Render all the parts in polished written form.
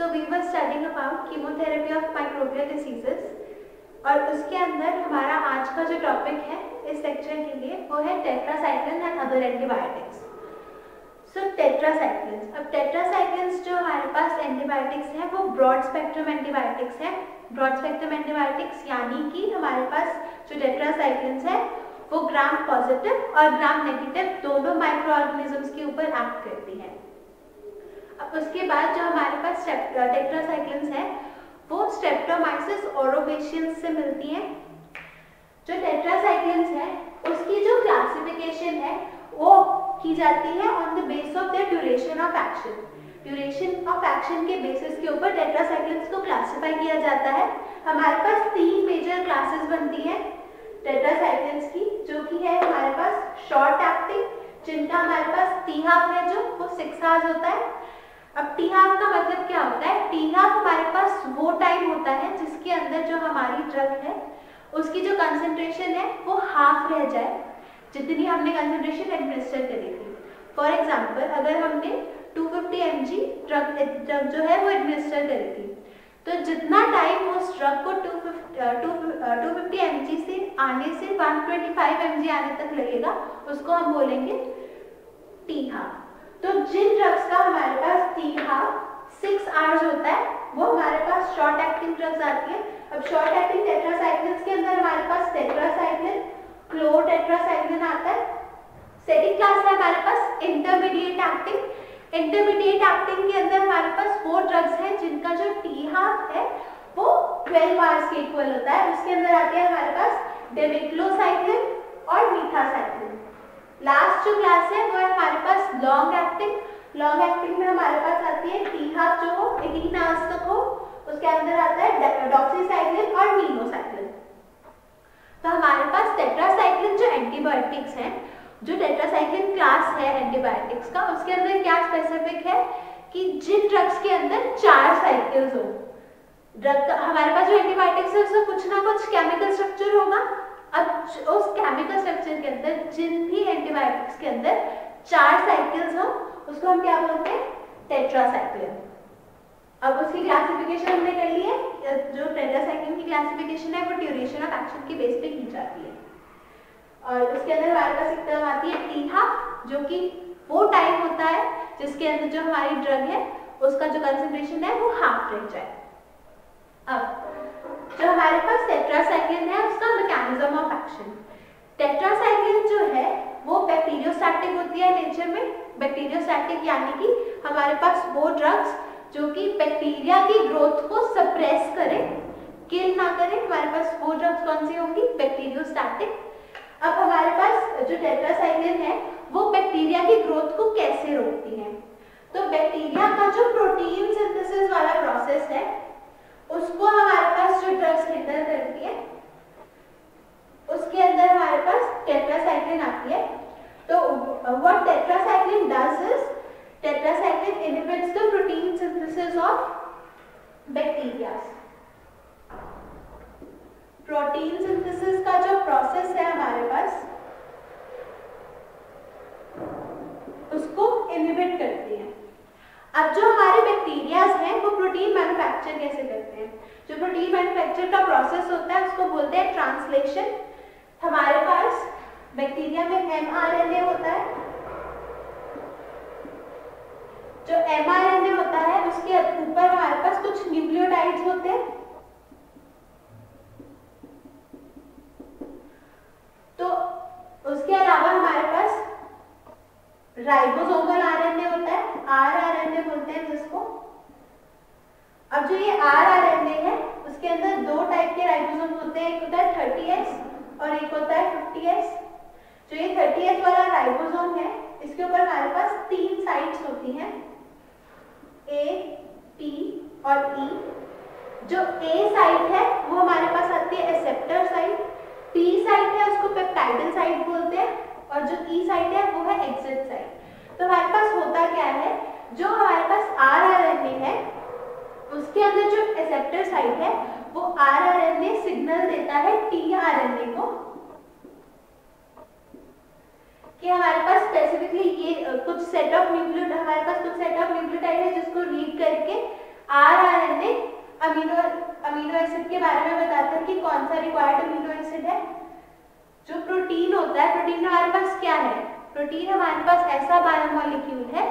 So we were studying about chemotherapy of microbial diseases और उसके अंदर हमारा आज का जो टॉपिक है इस लेक्चर के लिए वो है tetracycline and other antibiotics. So tetracyclines, अब टेट्रासाइक्लिन्स जो हमारे पास एंटीबायोटिक्स हैं वो ब्रॉड स्पेक्ट्रम एंटीबायोटिक्स हैं। ब्रॉड स्पेक्ट्रम एंटीबायोटिक्स यानी कि हमारे पास जो टेट्रासाइक्लिन्स है वो ग्राम पॉजिटिव और ग्राम नेगेटिव दोनों माइक्रो ऑर्गेनिजम्स के ऊपर एक्ट करती है। अब उसके बाद जो हमारे पास टेट्रासाइक्लिन्स है वो स्ट्रेप्टोमाइसिस ओरोफेशियंस से मिलती हैं। जो टेट्रासाइक्लिन्स है उसकी जो क्लासिफिकेशन है वो की जाती है on the base of their duration of action. Duration of action के बेसिस के ऊपर टेट्रासाइक्लिन्स को क्लासिफाई किया जाता है। हमारे पास तीन मेजर क्लासेस बनती हैं टेट्रासाइक्लिन्स की, जो कि है हमारे पास शॉर्ट एक्टिंग, जिनका हमारे पास टी हाफ है जो वो 6 आवर्स होता है। अब टी हाफ का मतलब क्या होता है? टी हाफ हमारे पास वो टाइम होता है जिसके अंदर जो हमारी ड्रग है उसकी जो कंसंट्रेशन है वो हाफ रह जाए जितनी हमने कंसंट्रेशन एडमिनिस्टर करी थी। फॉर एग्जांपल अगर हमने 250 mg ड्रग जो है वो एडमिनिस्टर करी थी तो जितना टाइम उस ड्रग को 250 mg से आने से 125 mg आने तक लगेगा उसको हम बोलेंगे टी हाफ। तो जिन ड्रग्स का हमारे पास टी हाफ 6 आवर्स होता है वो हमारे पास शॉर्ट एक्टिंग ड्रग्स आती है। अब शॉर्ट एक्टिंग टेट्रासाइक्लिन्स के अंदर हमारे पास टेट्रासाइक्लिन, क्लोटेट्रासाइक्लिन आता है। सेकंड क्लास है हमारे पास इंटरमीडिएट एक्टिंग। इंटरमीडिएट एक्टिंग के अंदर हमारे पास वो ड्रग्स हैं जिनका जो टी हाफ है वो 12 आवर्स के इक्वल होता है। उसके अंदर आते हैं हमारे पास डेमिक्लोसाइक्लिन और मीथासाइक्लिन। लास्ट जो क्लास है वो है हमारे पास लॉन्ग एक्टिंग। लॉन्ग एक्टिंग में हमारे पास आती है टी हाफ जो हो 18 आवर्स तक हो, उसके अंदर आता है डॉक्सीसाइक्लिन और मीनोसाइक्लिन। तो हमारे पास टेट्रासाइक्लिन जो एंटीबायोटिक्स हैं, जो टेट्रासाइक्लिन क्लास है एंटीबायोटिक्स का, उसके अंदर क्या स्पेसिफिक है कि जिन ड्रग्स के अंदर 4 साइकिल्स हो। ड्रग हमारे पास जो एंटीबायोटिक्स है उसमें कुछ ना कुछ केमिकल स्ट्रक्चर होगा। अब उस केमिकल स्ट्रक्चर के अंदर जिन भी एंटीबायोटिक्स के अंदर 4 साइकिल्स हो उसको हम क्या बोलते हैं? टेट्रासाइक्लिन। अब उसकी क्लासिफिकेशन हमने कर ली है। जो टेट्रासाइक्लिन की क्लासिफिकेशन है वो ड्यूरेशन ऑफ एक्शन के बेस पे की जाती है और उसके अंदर हमारे पास एक टर्म आती है टी हाफ, जो कि वो टाइम होता है जिसके अंदर जो हमारी ड्रग है उसका जो कंसंट्रेशन है वो हाफ रह जाए। अब जो हमारे पास टेट्रासाइक्लिन है उसका मैकेनिज्म ऑफ एक्शन। टेट्रासाइक्लिन जो है वो बैक्टीरियोस्टैटिक होती है नेचर में। बैक्टीरियोस्टैटिक यानी कि हमारे पास वो ड्रग्स जो कि बैक्टीरिया की ग्रोथ को सप्रेस करें, किल ना करें, हमारे पास वो ड्रग्स कौन सी होंगी? बैक्टीरियोस्टैटिक। अब हमारे पास जो टेट्रासाइक्लिन है वो बैक्टीरिया की ग्रोथ को कैसे रोकती है? तो बैक्टीरिया का जो प्रोटीन सिंथेसिस वाला प्रोसेस है उसको हमारे पास जो ड्रग्स हैंडल करती है उसके अंदर हमारे पास टेट्रासाइक्लिन आती है। तो what tetracycline does is tetracycline inhibits the protein synthesis of bacteria. Protein synthesis का जो प्रोसेस है हमारे पास उसको इनहिबिट करती है। अब जो हमारे बैक्टीरियाज हैं वो प्रोटीन मैन्युफैक्चर कैसे करते हैं? जो प्रोटीन मैन्युफैक्चर का प्रोसेस होता है उसको बोलते हैं ट्रांसलेशन। हमारे पास बैक्टीरिया में mRNA होता है। जो mRNA होता है उसके ऊपर हमारे पास कुछ न्यूक्लियोटाइड्स होते हैं। तो उसके अलावा हमारे पास राइबोसोमल आरएनए होता है, rRNA बोलते हैं जिसको। अब जो ये rRNA है उसके अंदर 2 टाइप के राइबोसोम होते हैं, एक होता है 30S और एक होता है 50S। जो ये 30S वाला राइबोसोम है इसके ऊपर हमारे पास 3 साइट्स होती हैं, A, T और E। जो A साइट है वो हमारे पास आती है एक्सेप्टर साइट, P साइट है उसको पेप्टाइडल साइट बोलते हैं और जो E साइट है वो है एग्जिट साइट। तो हमारे पास होता क्या है, जो हमारे पास rRNA है उसके अंदर जो एक्सेप्टर साइट है वो rRNA सिग्नल देता है tRNA को कि हमारे पास स्पेसिफिकली ये कुछ सेट ऑफ न्यूक्लियोटाइड है जिसको रीड करके जो प्रोटीन होता है, प्रोटीन हमारे पास क्या है? प्रोटीन हमारे पास ऐसा बायोमोलिक्यूल है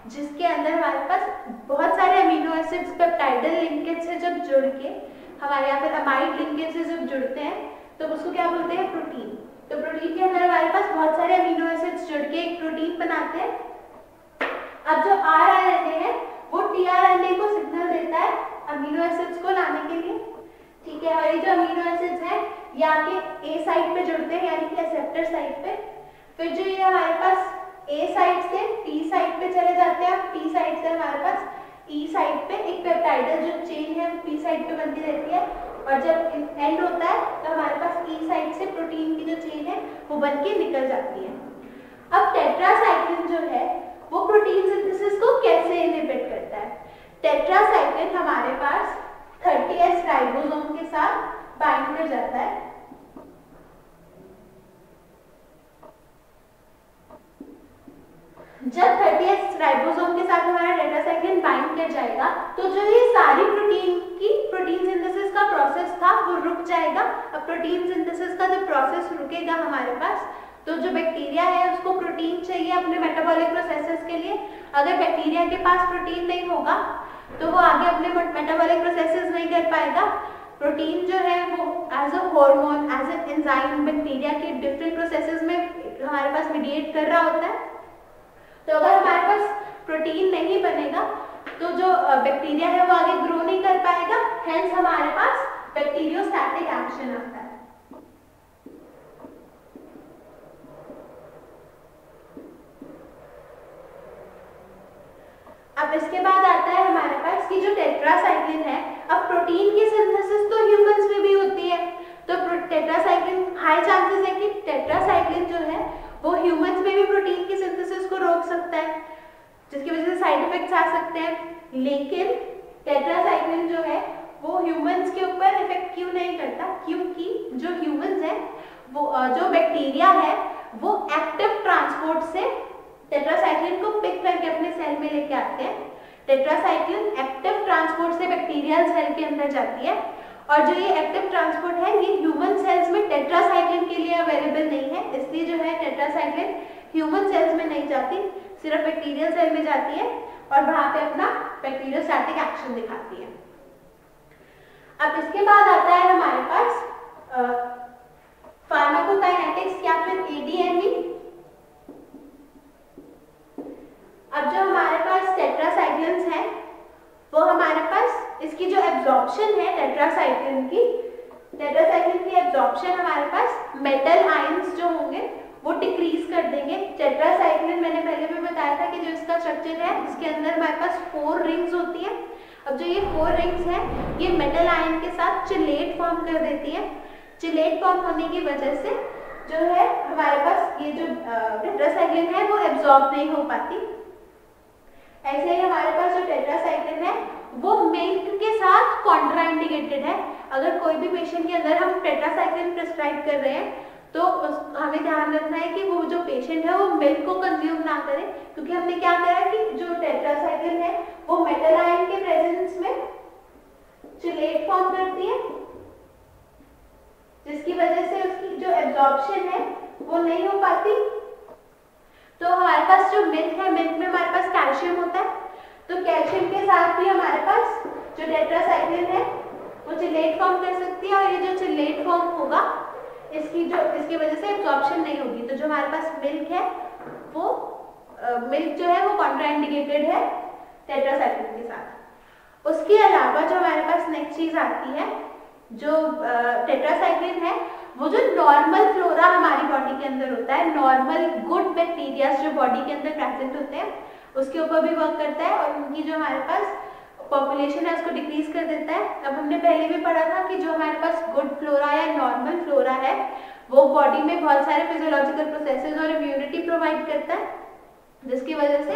जिसके अंदर हमारे पास बहुत सारे अमीनो एसिड्स पेप्टाइडल लिंकेज से जब जुड़ के हमारे यहाँ पर अमाइड लिंकेज से जब जुड़ते हैं तो उसको क्या बोलते हैं? प्रोटीन। तो प्रोटीन के अंदर हमारे पास बहुत सारे अमीनो एसिड्स जुड़ के एक प्रोटीन बनाते हैं। अब जो आरएनए है वो टीआरएनए को सिग्नल देता है अमीनो एसिड्स को लाने के लिए, ठीक है। और ये जो अमीनो एसिड्स हैं ये आके ए साइट पे जुड़ते हैं, यानी कि एक्सेप्टर साइट पे। फिर जो ये हमारे पास ए साइट से टी साइट पे चले जाते हैं, टी साइट से हमारे पास ई साइट पे एक पेप्टाइडल जो चेन है पी साइट पे बनती रहती है, और जब एंड होता है तो हमारे पास ई साइट से प्रोटीन की जो चेन है वो बन के निकल जाती है। अब टेट्रासाइक्लिन जो है वो प्रोटीन सिंथेसिस को कैसे इनहिबिट करता है? टेट्रासाइक्लिन हमारे पास 30S राइबोसोम के साथ बाइंड कर जाता है। जब 30S राइबोसोम के साथ हमारा टेट्रासाइक्लिन बाइंड कर जाएगा तो जो ये सारी प्रोटीन सिंथेसिस का प्रोसेस था वो रुक जाएगा। अब प्रोटीन सिंथेसिस का जब प्रोसेस रुकेगा हमारे पास तो जो बैक्टीरिया है उसको प्रोटीन चाहिए अपने मेटाबॉलिक प्रोसेसेस के लिए। अगर बैक्टीरिया के पास प्रोटीन नहीं होगा तो वो आगे अपने मेटाबॉलिक प्रोसेसेस नहीं कर पाएगा। प्रोटीन जो है वो as a hormone, as an enzyme bacteria के डिफरेंट प्रोसेसेस में हमारे पास मीडिएट कर रहा होता है। तो अगर हमारे पास प्रोटीन नहीं बनेगा तो जो बैक्टीरिया है वो आगे ग्रो नहीं कर पाएगा, हेंस हमारे पास बैक्टीरियोस्टैटिक एक्शन आता है। अब इसके बाद आता है हमारे पास कि जो टेट्रासाइक्लिन है, अब प्रोटीन की सिंथेसिस तो ह्यूमंस में भी होती है, तो टेट्रासाइक्लिन हाई चांसेस है कि टेट्रासाइक्लिन जो है वो ह्यूमंस में भी प्रोटीन की सिंथेसिस को रोक सकता है, जिसकी वजह से साइड इफेक्ट्स आ सकते हैं। लेकिन टेट्रासाइक्लिन जो है वो ह्यूमंस के ऊपर इफेक्ट क्यों नहीं करता? क्योंकि जो ह्यूमंस है वो जो बैक्टीरिया है वो एक्टिव ट्रांसपोर्ट से टेट्रासाइक्लिन को पिक करके अपने सेल में लेके आते हैं। टेट्रासाइक्लिन एक्टिव ट्रांसपोर्ट से बैक्टीरियल सेल के अंदर जाती है, और जो ये एक्टिव ट्रांसपोर्ट है ये ह्यूमन सेल्स में टेट्रासाइक्लिन के लिए अवेलेबल नहीं है, इसलिए जो है टेट्रासाइक्लिन ह्यूमन सेल्स में नहीं जाती, सिर्फ बैक्टीरियल सेल में जाती है और वहां पे अपना बैक्टीरियोस्टैटिक एक्शन दिखाती है। अब इसके बाद आता है हमारे पास फार्माकोकाइनेटिक्स या फिर एडीएमई। अब जो हमारे पास टेट्रासाइक्लिन्स हैं वो हमारे पास इसकी जो एब्जॉर्प्शन है टेट्रासाइक्लिन की एब्जॉर्प्शन हमारे पास मेटल आयंस जो होंगे वो डिक्रीज कर देंगे। टेट्रासाइक्लिन मैंने पहले भी बताया था कि जो इसका स्ट्रक्चर है इसके अंदर हमारे पास 4 रिंग्स होती है। अब जो ये 4 रिंग्स हैं ये मेटल आयन के साथ चिलेट फॉर्म कर देती है। चिलेट फॉर्म होने की वजह से जो है हमारे पास ये जो टेट्रासाइक्लिन है वो एब्जॉर्ब नहीं हो पाती। ऐसे ही हमारे पास जो टेट्रासाइक्लिन है वो मिल्क के साथ कॉन्ट्राइंडिकेटेड है। अगर कोई भी पेशेंट के अंदर हम टेट्रासाइक्लिन प्रिस्क्राइब कर रहे हैं तो हमें ध्यान रखना है कि वो जो पेशेंट है वो मिल्क को कंज्यूम ना करे, क्योंकि हमने क्या करा कि जो टेट्रासाइक्लिन है वो मेटल आयन के प्रेजेंस में चिलेट फॉर्म करती है, जिसकी वजह से उसकी जो एब्जॉर्प्शन है वो नहीं हो पाती। तो हमारे पास जो मिल्क है, मिल्क में हमारे पास कैल्शियम होता है, तो कैल्शियम के साथ भी हमारे पास जो टेट्रासाइक्लिन है वो चिलेट फॉर्म कर सकती है, और ये जो चिलेट फॉर्म होगा इसकी वजह से एब्जॉर्प्शन नहीं होगी। तो जो हमारे पास मिल्क है वो मिल्क जो है वो कॉन्ट्राइंडिकेटेड है टेट्रासाइक्लिन के साथ। उसके अलावा जो हमारे पास नेक्स्ट चीज आती है, जो टेट्रासाइक्लिन है वो जो नॉर्मल फ्लोरा हमारी बॉडी के अंदर होता है, नॉर्मल गुड बैक्टीरिया जो बॉडी के अंदर प्रेजेंट होते हैं उसके ऊपर भी वर्क करता है, और उनकी जो हमारे पास पॉपुलेशन है उसको डिक्रीज कर देता है। अब हमने पहले भी पढ़ा था कि जो हमारे पास गुड फ्लोरा या नॉर्मल फ्लोरा है वो बॉडी में बहुत सारे फिजियोलॉजिकल प्रोसेसेस और इम्यूनिटी प्रोवाइड करता है, जिसकी वजह से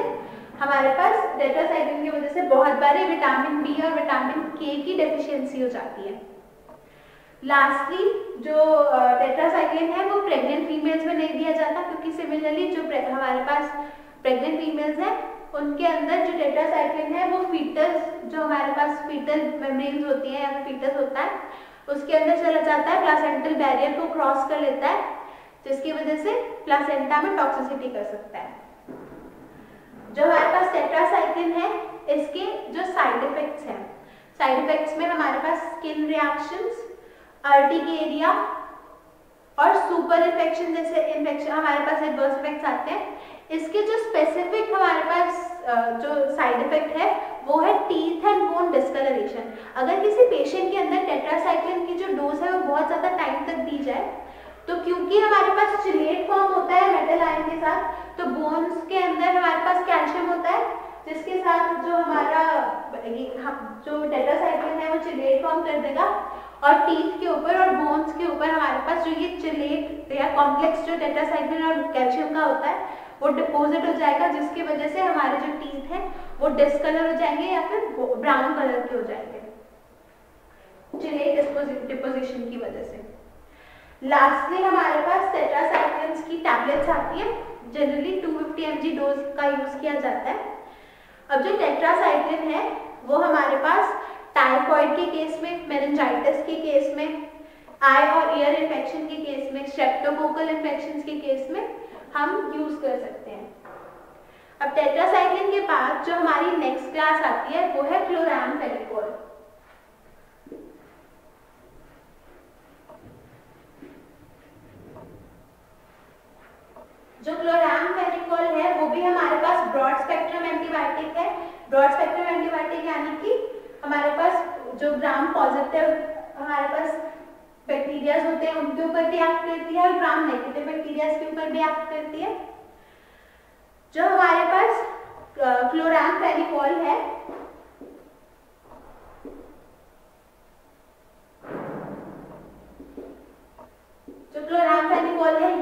हमारे पास टेट्रासाइक्लिन की वजह से बहुत बार विटामिन बी और विटामिन के की डेफिशिएंसी हो जाती है। लास्टली जो टेट्रासाइक्लिन है वो प्रेग्नेंट फीमेल्स में नहीं दिया जाता, क्योंकि सिमिलरली जो हमारे पास प्रेग्नेंट फीमेल्स हैं उनके अंदर जो टेट्रासाइक्लिन है वो फीटस जो हमारे पास फीटल मेम्ब्रेन्स होती है या फीटस होता है उसके अंदर चला जाता है, प्लासेंटल बैरियर को क्रॉस कर लेता है, जिसकी वजह से प्लासेंटा में टॉक्सिसिटी कर सकता है। जो हमारे पास टेट्रासाइक्लिन है, इसके जो साइड इफेक्ट्स हैं, साइड इफेक्ट्स में हमारे पास स्किन रिएक्शंस, अर्टिकेरिया और सुपर इन्फेक्शन जैसे इन्फेक्शन हमारे पास एडवर्स इफेक्ट्स आते हैं। इसके जो स्पेसिफिक हमारे पास जो साइड इफेक्ट है वो है टीथ एंड बोन डिस्कलरेशन। अगर किसी पेशेंट के अंदर टेट्रासाइक्लिन की जो डोज है वो बहुत ज़्यादा टाइम तक दी जाए, तो क्योंकि हमारे पास चिलेट फॉर्म होता है मेटल आयन के साथ, तो बोन्स के अंदर हमारे पास कैल्शियम होता है, जिसके साथ जो हमारा जो टेट्रासाइक्लिन है वो चिलेट फॉर्म कर देगा और टीथ के ऊपर और बोन्स के ऊपर हमारे पास जो ये चिलेट या कॉम्प्लेक्स जो टेट्रासाइक्लिन और कैल्शियम का होता है वो डिपोजिट हो जाएगा, जिसकी वजह से हमारे जो टीथ हैं वो डिस्कलर हो जाएंगे या फिर ब्राउन कलर के हो जाएंगे चिलेट डिपोजिशन की वजह से। लास्टली हमारे पास टेट्रासाइक्लिन्स की टैबलेट्स आती है, जनरली 250 mg डोज का यूज किया जाता है। अब जो टेट्रासाइक्लिन है वो हमारे पास टाइफॉइड के केस में, मेनिंजाइटिस के केस में, आई और ईयर इन्फेक्शन के केस में, स्ट्रेप्टोकोकल इन्फेक्शन के केस में हम यूज कर सकते हैं। अब टेट्रासाइक्लिन के बाद जो हमारी नेक्स्ट क्लास आती है वो है क्लोरामफेनिकोल। जो क्लोरामफेनिकोल है वो भी हमारे पास ब्रॉड स्पेक्ट्रम एंटीबायोटिक है। ब्रॉड स्पेक्ट्रम एंटीबायोटिक यानी कि हमारे पास जो ग्राम पॉजिटिव हमारे पास बैक्टीरिया होते हैं उनके ऊपर भी एक्ट करती है और ग्राम नेगेटिव बैक्टीरिया के ऊपर भी एक्ट करती है। जो हमारे पास क्लोरामफेनिकोल है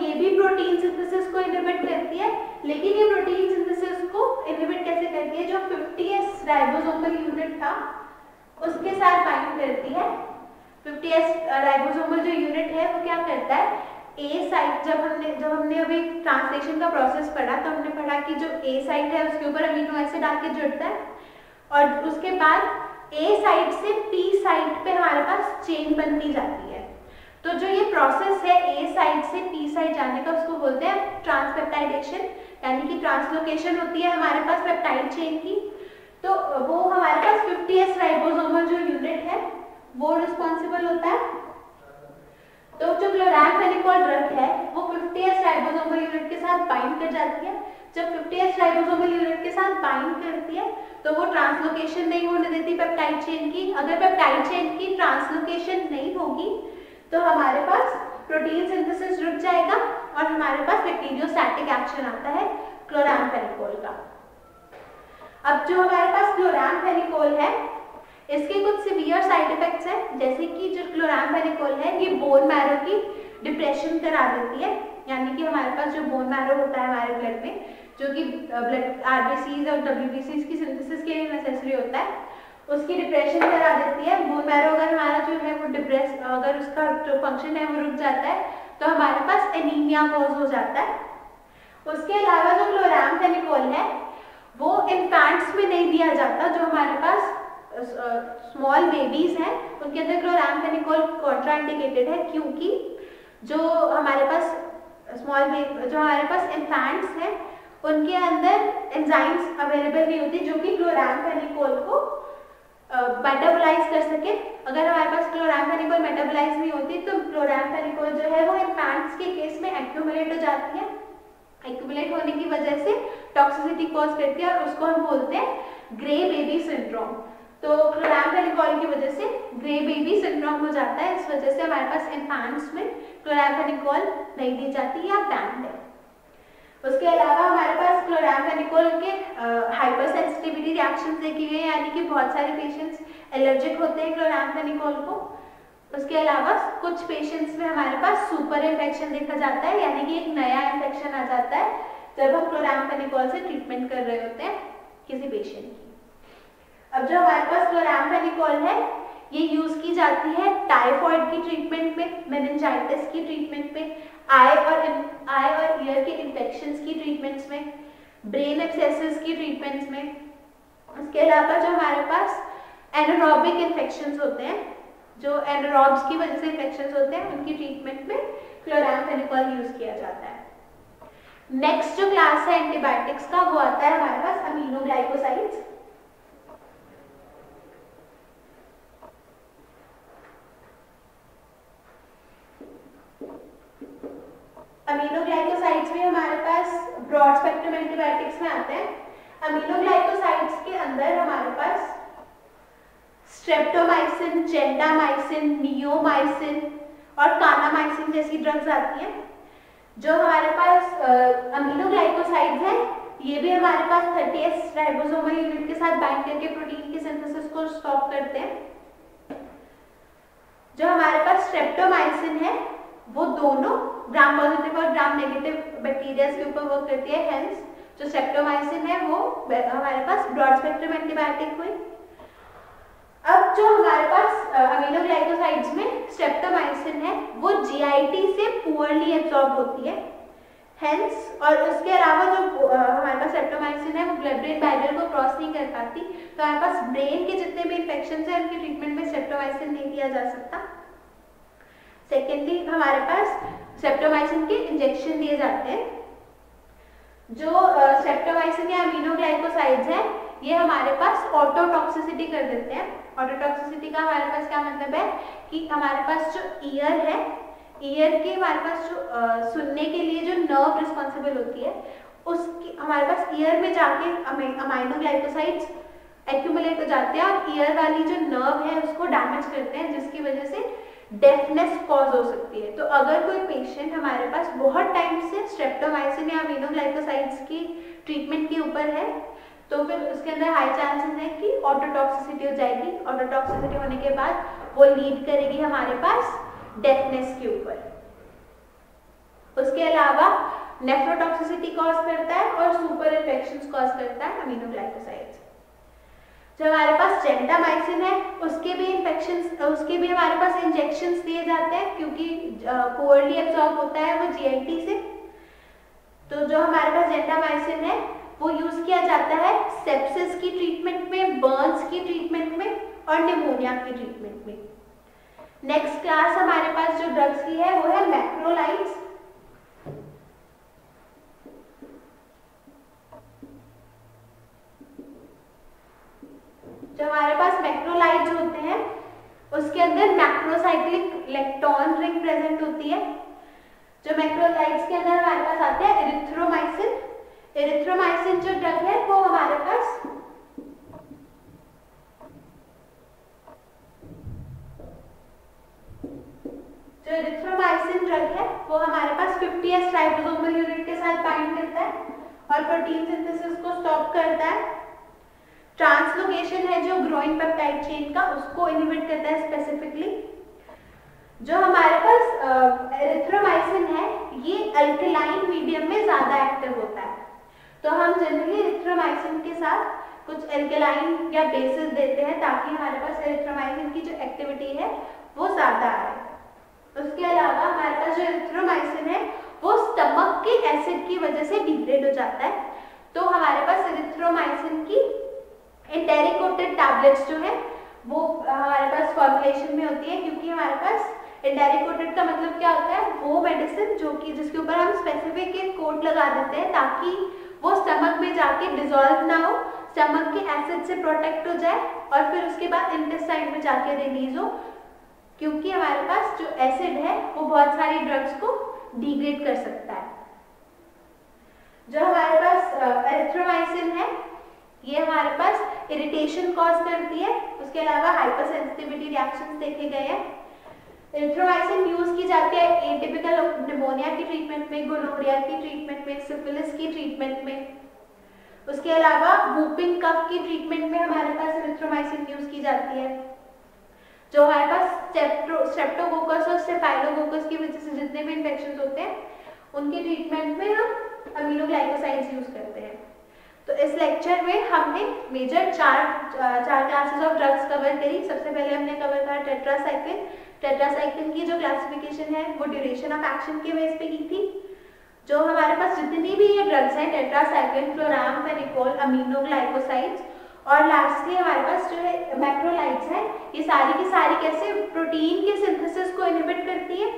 ये भी प्रोटीन सिंथेसिस को इनहिबिट करती है, लेकिन ये प्रोटीन सिंथेसिस को इनहिबिट कैसे करती है? जो 50S राइबोसोमल यूनिट था उसके साथ बाइंड करती है। 50S राइबोसोमल जो यूनिट है वो क्या करता है, ए साइट जब हमने अभी ट्रांसलेशन का प्रोसेस पढ़ा तो हमने पढ़ा कि जो ए साइट है उसके ऊपर अमीनो एसिड आके जुड़ता है और उसके बाद ए साइट से पी साइट पे हमारे पास चेन बनती जाती है। तो जो ये प्रोसेस है ए साइट से पी साइट जाने का उसको बोलते हैं ट्रांसपेप्टाइडेशन, यानी कि ट्रांसलोकेशन होती है हमारे पास पेप्टाइड चेन की। तो वो हमारे पास 50S राइबोसोमल जो यूनिट है वो रिस्पॉन्सिबल होता है। तो जो क्लोरामफेनिकोल ड्रग है वो 50S राइबोसोमल यूनिट के साथ बाइंड कर जाती है। जब 50S राइबोसोमल यूनिट के साथ बाइंड करती है तो वो ट्रांसलोकेशन नहीं होने देती पेप्टाइड चेन की। अगर पेप्टाइड चेन की ट्रांसलोकेशन नहीं होगी तो हमारे पास प्रोटीन सिंथेसिस रुक जाएगा और हमारे पास बैक्टीरियोस्टैटिक एक्शन आता है क्लोरामफेनिकोल का। अब जो हमारे पास क्लोरामफेनिकोल है इसके कुछ सिवियर साइड इफेक्ट्स हैं, जैसे कि जो क्लोरामफेनिकोल है ये बोन मैरो की डिप्रेशन करा देती है, यानी कि हमारे पास जो बोन मैरो होता है हमारे ब्लड में, जो कि ब्लड आरबीसीज और डब्ल्यूबीसीज की सिंथेसिस के लिए नेसेसरी होता है, उसकी डिप्रेशन करा देती है। बोन मैरो अगर हमारा जो है वो डिप्रेस, अगर उसका जो फंक्शन है वो रुक जाता है तो हमारे पास एनीमिया कॉज हो जाता है। उसके अलावा जो क्लोरामफेनिकोल है वो इन्फेंट्स में नहीं दिया जाता। जो हमारे पास स्मॉल बेबीज हैं उनके अंदर क्लोरामफेनिकोल कॉन्ट्राइंडिकेटेड है, क्योंकि जो हमारे पास इन्फेंट्स हैं उनके अंदर एंजाइम्स अवेलेबल नहीं होती जो कि क्लोरामफेनिकोल को मेटाबोलाइज कर सके। अगर हमारे पास क्लोरामफेनिकोल मेटाबोलाइज नहीं होती तो क्लोरामफेनिकोल जो है वो इन्फेंट्स के केस में एक्यूमुलेट हो जाती है। एक्यूमुलेट होने की वजह से टॉक्सिसिटी कॉज करती है और उसको हम बोलते हैं ग्रे बेबी सिंड्रोम। तो क्लोरामफेनिकोल की वजह से ग्रे बेबी सिंड्रोम हो जाता है। इस वजह से हमारे पास इन्फेंट्स में क्लोरामफेनिकोल नहीं दी जाती या बैंड है। उसके अलावा हमारे पास क्लोरामफेनिकोल के हाइपर सेंसिटिविटी रिएक्शंस देखे गए, यानी कि बहुत सारे पेशेंट्स एलर्जिक होते हैं क्लोरामफेनिकोल को। उसके अलावा कुछ पेशेंट्स में हमारे पास सुपर इन्फेक्शन देखा जाता है, यानी कि एक नया इन्फेक्शन आ जाता है जब हम क्लोरामफेनिकोल से ट्रीटमेंट कर रहे होते हैं किसी पेशेंट की। अब जो हमारे पास क्लोरामफेनिकोल है ये यूज की जाती है टाइफॉइड की ट्रीटमेंट में, मेनिंजाइटिस की ट्रीटमेंट में, आई और ईयर के इन्फेक्शंस की ट्रीटमेंट्स में, ब्रेन एब्सेसिस की ट्रीटमेंट्स में। उसके अलावा जो हमारे पास एनारोबिक इन्फेक्शंस होते हैं, जो एनारोब्स की वजह से इन्फेक्शंस होते हैं उनकी ट्रीटमेंट में क्लोरामफेनिकोल यूज किया जाता है। नेक्स्ट जो क्लास है एंटीबायोटिक्स का वो आता है हमारे पास अमीनोग्लाइकोसाइड्स। अमीनोग्लाइकोसाइड्स में हमारे पास ब्रॉड स्पेक्ट्रम एंटीबायोटिक्स में आते हैं। अमीनोग्लाइकोसाइड्स के अंदर हमारे पास स्ट्रेप्टोमाइसिन, जेंटामाइसिन, नियोमाइसिन और कानामाइसिन जैसी ड्रग्स आती हैं। जो हमारे पास अमीनोग्लाइकोसाइड्स हैं ये भी हमारे पास 30S राइबोसोमल यूनिट के साथ बाइंड करके प्रोटीन की सिंथेसिस को स्टॉप करते हैं। जो हमारे पास स्ट्रेप्टोमाइसिन है वो दोनों ग्राम पॉजिटिव और ग्राम नेगेटिव बैक्टीरिया के ऊपर वर्क करती है। हेंस जो स्ट्रेप्टोमाइसिन है वो हमारे पास ब्रॉड स्पेक्ट्रम एंटीबायोटिक हुई। अब जो हमारे पास अमीनोग्लाइकोसाइड्स में स्ट्रेप्टोमाइसिन है वो जीआईटी से पुअरली एब्जॉर्ब होती है। हेंस और उसके अलावा जो हमारे पास स्ट्रेप्टोमाइसिन है वो ब्लड ब्रेन बैरियर को क्रॉस नहीं कर पाती, तो हमारे पास ब्रेन के जितने भी इन्फेक्शन है उनके ट्रीटमेंट में स्ट्रेप्टोमाइसिन नहीं दिया जा सकता। सेकेंडली हमारे पास स्ट्रेप्टोमाइसिन के इंजेक्शन दिए जाते हैं। जो स्ट्रेप्टोमाइसिन या अमीनोग्लाइकोसाइड्स हैं ये हमारे पास ऑटोटॉक्सिसिटी कर देते हैं। ऑटोटॉक्सिसिटी का हमारे पास क्या मतलब है कि हमारे पास जो ईयर है, ईयर के हमारे पास जो सुनने के लिए जो नर्व रिस्पॉन्सिबल होती है उसकी हमारे पास ईयर में जाके अमीनोग्लाइकोसाइड्स एक्यूमुलेट हो जाते हैं और ईयर वाली जो नर्व है उसको डैमेज करते हैं, जिसकी वजह से डेफनेस कॉज हो सकती है। तो अगर कोई पेशेंट हमारे पास बहुत टाइम से स्ट्रेप्टोमाइसिन या अमीनोग्लाइकोसाइड्स की ट्रीटमेंट के ऊपर है तो फिर उसके अंदर हाई चांसेस है कि ऑटोटॉक्सिसिटी हो जाएगी। ऑटोटॉक्सिसिटी होने के बाद वो लीड करेगी हमारे पास डेफनेस के ऊपर। उसके अलावा नेफ्रोटॉक्सिसिटी कॉज करता है और सुपर इन्फेक्शंस कॉज करता है अमीनोग्लाइकोसाइड्स। जो हमारे पास जेंटामाइसिन है उसके भी हमारे पास इंजेक्शंस दिए जाते हैं क्योंकि पुअरली एब्जॉर्ब होता है वो जीआईटी से। तो जो हमारे पास जेंटामाइसिन है वो यूज किया जाता है सेप्सिस की ट्रीटमेंट में, बर्न्स की ट्रीटमेंट में और निमोनिया की ट्रीटमेंट में। नेक्स्ट क्लास हमारे पास जो ड्रग्स की है वो है मैक्रोलाइड्स। जो हमारे पास मैक्रोलाइड्स होते हैं उसके अंदर मैक्रोसाइक्लिक लेक्टोन रिंग प्रेजेंट होती है। जो मैक्रोलाइड्स के अंदर हमारे पास आते हैं एरिथ्रोमाइसिन। एरिथ्रोमाइसिन जो ड्रग है वो हमारे पास जो एरिथ्रोमाइसिन ड्रग है वो हमारे पास 50S राइबोसोमल यूनिट के साथ बाइंड करता है और प्रोटीन सिंथेसिस को स्टॉप करता है। ट्रांसलोकेशन है जो ग्रोइंग पेप्टाइड चेन का उसको इनहिबिट करता है स्पेसिफिकली। जो हमारे पास एरिथ्रोमाइसिन है ये अल्कलाइन मीडियम में ज्यादा एक्टिव होता है, तो हम जनरली एरिथ्रोमाइसिन के साथ कुछ एल्कलाइन या बेसिस देते हैं ताकि हमारे पास एरिथ्रोमाइसिन की जो एक्टिविटी है वो ज्यादा आए। उसके अलावा हमारे पास जो एरिथ्रोमाइसिन है वो स्टमक के एसिड की वजह से डिग्रेड हो जाता है, तो हमारे पास एरिथ्रोमाइसिन की एंटेरिक कोटेड टैबलेट्स जो है वो हमारे पास फॉर्मुलेशन में होती है। क्योंकि हमारे पास एंटेरिक कोटेड का मतलब क्या होता है, वो मेडिसिन जो कि जिसके ऊपर हम स्पेसिफिक एक कोट लगा देते हैं ताकि वो स्टमक में जाके डिसॉल्व ना हो, स्टमक के एसिड से प्रोटेक्ट हो जाए और फिर उसके बाद इंटेस्टाइन में जाके रिलीज हो। क्योंकि हमारे पास जो एसिड है वो बहुत सारी ड्रग्स को डिग्रेड कर सकता है। जो हमारे पास एरिथ्रोमाइसिन है ये हमारे पास इरिटेशन कॉज करती है। उसके अलावा हाइपरसेंसिटिविटी रिएक्शंस देखे गए हैं। एरिथ्रोमाइसिन यूज की जाती है एटिपिकल निमोनिया की ट्रीटमेंट में, गोनोरिया की ट्रीटमेंट में, सिफिलिस की ट्रीटमेंट में। उसके अलावा वूपिंग कफ की ट्रीटमेंट में हमारे पास एरिथ्रोमाइसिन यूज की जाती है। जो हमारे पास स्ट्रेप्टोकोकस और स्टेफाइलोकोकस की वजह से जितने भी इन्फेक्शंस होते हैं उनके ट्रीटमेंट में हम अमीनोग्लाइकोसाइड्स यूज करते हैं। तो इस लेक्चर में हमने मेजर चार क्लासेस ऑफ ड्रग्स कवर करी। सबसे पहले हमने कवर करा टेट्रासाइक्लिन। टेट्रासाइक्लिन की जो क्लासिफिकेशन है वो ड्यूरेशन ऑफ एक्शन के बेस पे की थी। जो हमारे पास जितनी भी ये ड्रग्स हैं टेट्रासाइक्लिन, क्लोरामफेनिकोल, अमीनोग्लाइकोसाइड्स और लास्टली हमारे पास जो है मैक्रोलाइड्स हैं, ये सारी की सारी कैसे प्रोटीन के सिंथेसिस को इनहिबिट करती है।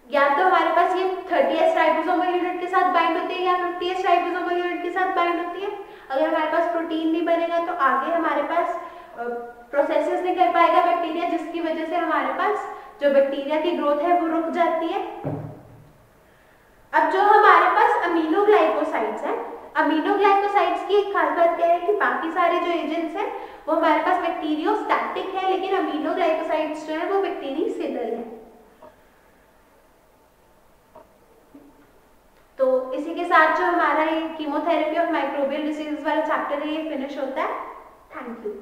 या तो हमारे पास ये 30s राइबोसोमल यूनिट के साथ बाइंड होती है या 50s राइबोसोमल यूनिट के साथ बाइंड होती है। अगर हमारे पास प्रोटीन नहीं बनेगा तो आगे हमारे पास प्रोसेसेस नहीं कर पाएगा बैक्टीरिया, जिसकी वजह से हमारे पास जो बैक्टीरिया की ग्रोथ है वो रुक जाती है। अब जो हमारे पास अमीनोग्लाइकोसाइड्स हैं, अमीनोग्लाइकोसाइड्स की एक खास बात क्या है कि बाकी सारे जो एजेंट्स हैं वो हमारे पास बैक्टीरियोस्टैटिक है, लेकिन अमीनोग्लाइकोसाइड्स जो है वो बैक्टीरिसिडल है। तो इसी के साथ जो हमारा ये कीमोथेरेपी ऑफ माइक्रोबियल डिसीज वाला चैप्टर है ये फिनिश होता है। Thank you.